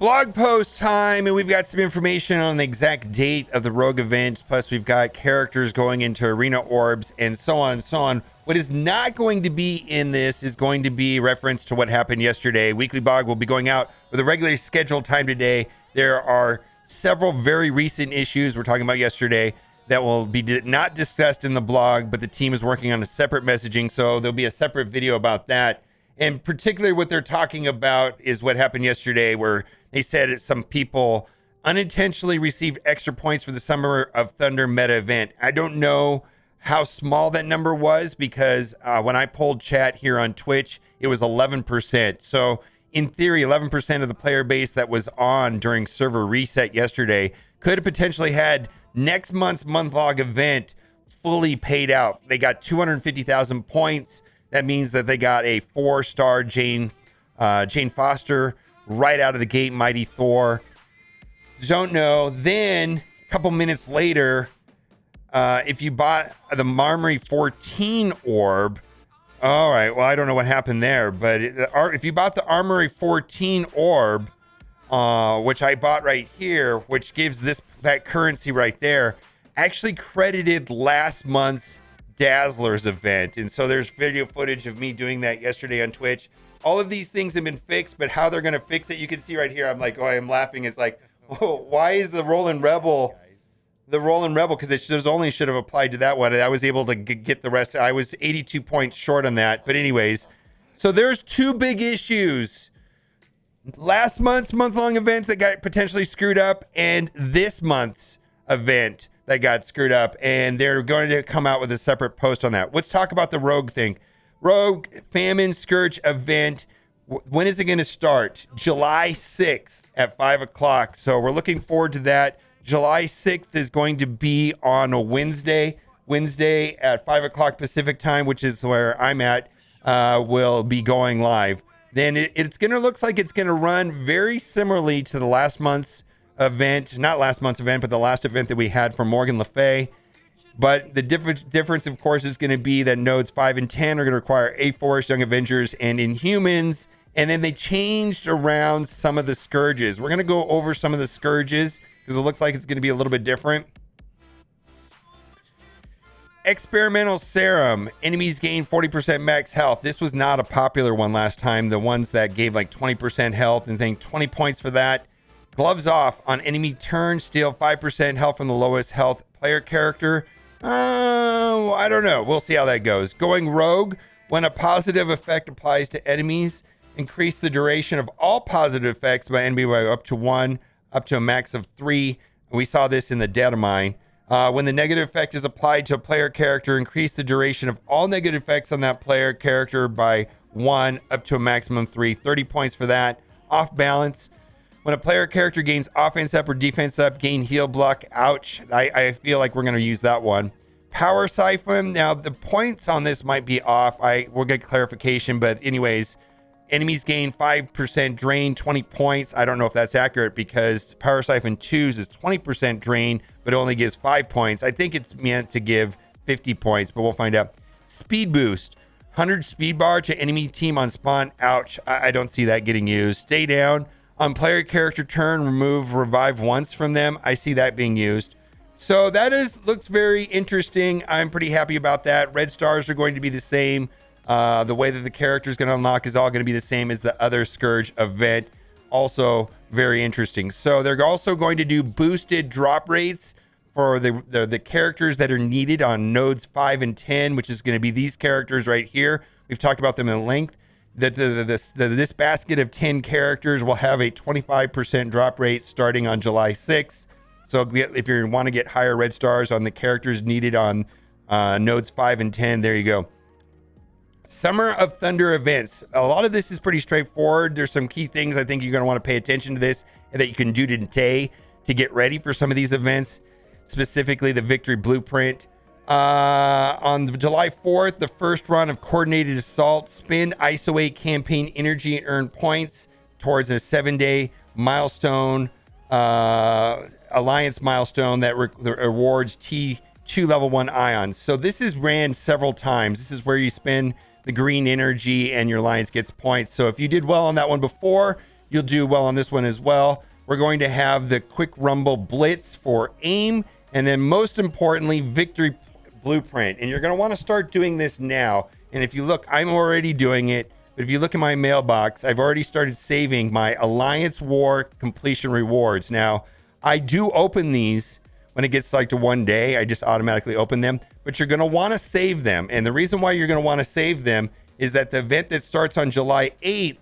blog post time, and we've got some information on the exact date of the Rogue event. Plus, we've got characters going into Arena Orbs and so on and so on. What is not going to be in this is going to be reference to what happened yesterday. Weekly blog will be going out with a regularly scheduled time today. There are several very recent issues we're talking about yesterday that will be not discussed in the blog, but the team is working on a separate messaging, so there'll be a separate video about that. And particularly what they're talking about is what happened yesterday, where they said some people unintentionally received extra points for the Summer of Thunder meta event. I don't know how small that number was, because when I polled chat here on Twitch, it was 11%. So in theory, 11% of the player base that was on during server reset yesterday could have potentially had next month's month-log event fully paid out. They got 250,000 points. That means that they got a 4-star Jane Foster right out of the gate, Mighty Thor. Don't know. Then a couple minutes later, if you bought the Armory 14 orb, all right, well, I don't know what happened there, but if you bought the Armory 14 orb, which I bought right here, which gives that currency right there, actually credited last month's Dazzlers event. And so there's video footage of me doing that yesterday on Twitch. All of these things have been fixed, but how they're going to fix it, you can see right here. I'm like, I'm laughing. It's like, why is the Rolling Rebel, because it should have applied to that one. I was able to get the rest. I was 82 points short on that. But anyways, so there's two big issues. Last month's month-long events that got potentially screwed up, and this month's event that got screwed up, and they're going to come out with a separate post on that. Let's talk about the Rogue thing. Rogue Famine Scourge event. When is it going to start? July 6th at 5 o'clock. So we're looking forward to that. July 6th is going to be on a Wednesday at 5 o'clock Pacific time, which is where I'm at, will be going live. Then it's going to look like it's going to run very similarly to the last month's event, not last month's event, but the last event that we had for Morgan Le Fay. But the difference, of course, is going to be that nodes 5 and 10 are going to require A-Force, Young Avengers, and Inhumans. And then they changed around some of the Scourges. We're going to go over some of the Scourges because it looks like it's going to be a little bit different. Experimental Serum. Enemies gain 40% max health. This was not a popular one last time. The ones that gave like 20% health and think 20 points for that. Gloves off. On enemy turn, steal 5% health from the lowest health player character. I don't know. We'll see how that goes. Going Rogue. When a positive effect applies to enemies, increase the duration of all positive effects by enemy by up to 1, up to a max of 3. We saw this in the data mine. When the negative effect is applied to a player character, increase the duration of all negative effects on that player character by 1, up to a maximum 3. 30 points for that. Off balance. When a player character gains offense up or defense up, gain heal block. Ouch. I feel like we're going to use that one. Power Siphon. Now, the points on this might be off. We'll get clarification. But anyways, enemies gain 5% drain, 20 points. I don't know if that's accurate because Power Siphon 2's is 20% drain, but it only gives 5 points. I think it's meant to give 50 points, but we'll find out. Speed Boost. 100 speed bar to enemy team on spawn. Ouch. I don't see that getting used. Stay down. On player character turn, remove revive once from them. I see that being used. So that looks very interesting. I'm pretty happy about that. Red stars are going to be the same. The way that the character is going to unlock is all going to be the same as the other Scourge event. Also very interesting. So they're also going to do boosted drop rates for the characters that are needed on nodes 5 and 10, which is going to be these characters right here. We've talked about them in length. This basket of 10 characters will have a 25% drop rate starting on July 6th. So if you want to get higher red stars on the characters needed on nodes 5 and 10, there you go. Summer of Thunder events. A lot of this is pretty straightforward. There's some key things I think you're going to want to pay attention to this and that you can do today to get ready for some of these events, specifically the Victory Blueprint. On July 4th, the first run of Coordinated Assault. Spend ISO 8 campaign energy and earn points towards a 7-day milestone, alliance milestone that rewards T2 level 1 ions. So this is ran several times. This is where you spend the green energy and your alliance gets points. So if you did well on that one before, you'll do well on this one as well. We're going to have the Quick Rumble Blitz for aim, and then most importantly, Victory Blueprint. And you're going to want to start doing this now. And if you look, I'm already doing it. But if you look in my mailbox, I've already started saving my Alliance War completion rewards. Now, I do open these when it gets like to 1 day. I just automatically open them. But you're going to want to save them. And the reason why you're going to want to save them is that the event that starts on July 8th,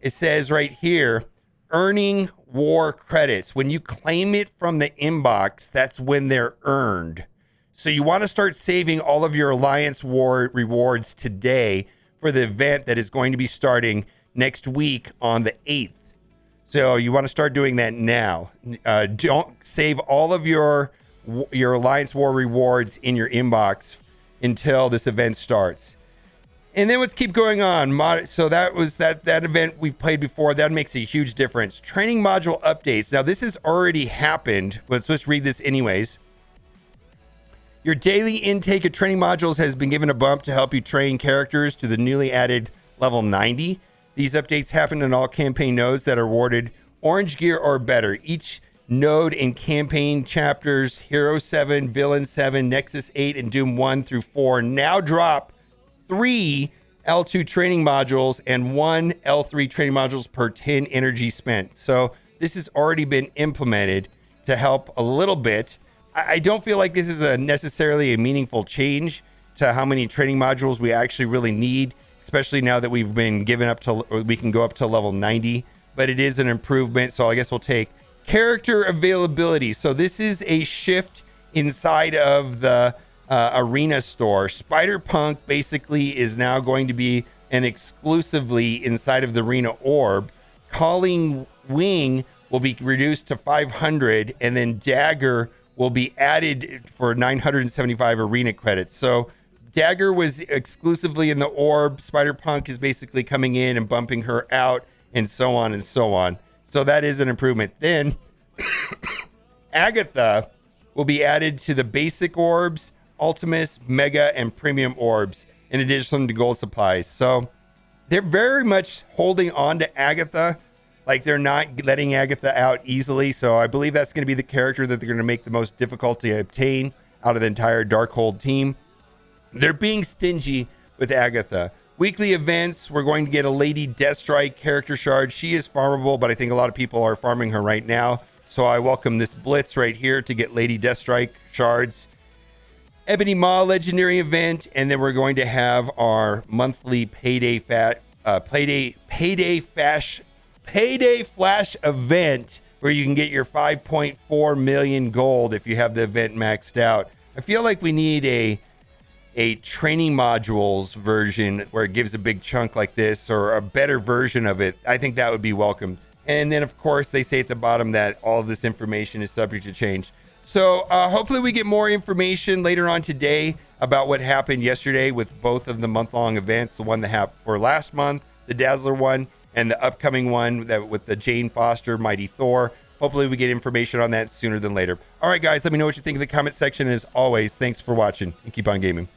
it says right here, earning war credits. When you claim it from the inbox, that's when they're earned. So you want to start saving all of your Alliance War rewards today for the event that is going to be starting next week on the 8th. So you want to start doing that now. Don't save all of your Alliance War rewards in your inbox until this event starts. And then let's keep going on. So that was that event we've played before. That makes a huge difference. Training module updates. Now, this has already happened. Let's just read this anyways. Your daily intake of training modules has been given a bump to help you train characters to the newly added level 90. These updates happen in all campaign nodes that are awarded orange gear or better. Each node in campaign chapters Hero 7, Villain 7, Nexus 8, and Doom 1 through 4 now drop 3 L2 training modules and 1 L3 training modules per 10 energy spent. So this has already been implemented to help a little bit. I don't feel like this is necessarily a meaningful change to how many training modules we actually really need, especially now that we've been given up to, or we can go up to level 90, but it is an improvement. So I guess we'll take character availability. So this is a shift inside of the arena store. Spider-Punk basically is now going to be an exclusively inside of the arena orb. Calling Wing will be reduced to 500, and then Dagger will be added for 975 arena credits. So Dagger was exclusively in the orb. Spider-Punk is basically coming in and bumping her out, and so on and so on. So that is an improvement. Then Agatha will be added to the basic orbs, Ultimus, Mega, and Premium orbs, in addition to gold supplies. So they're very much holding on to Agatha. Like, they're not letting Agatha out easily. So I believe that's going to be the character that they're going to make the most difficult to obtain out of the entire Darkhold team. They're being stingy with Agatha. Weekly events, we're going to get a Lady Deathstrike character shard. She is farmable, but I think a lot of people are farming her right now. So I welcome this blitz right here to get Lady Deathstrike shards. Ebony Maw legendary event, and then we're going to have our monthly payday flash event where you can get your 5.4 million gold if you have the event maxed out. I feel like we need a training modules version where it gives a big chunk like this, or a better version of it. I think that would be welcome. And then of course they say at the bottom that all of this information is subject to change. So hopefully we get more information later on today about what happened yesterday with both of the month-long events, the one that happened for last month, the Dazzler one, and the upcoming one that with the Jane Foster Mighty Thor. Hopefully we get information on that sooner than later. All right, guys, let me know what you think in the comment section. And as always, thanks for watching and keep on gaming.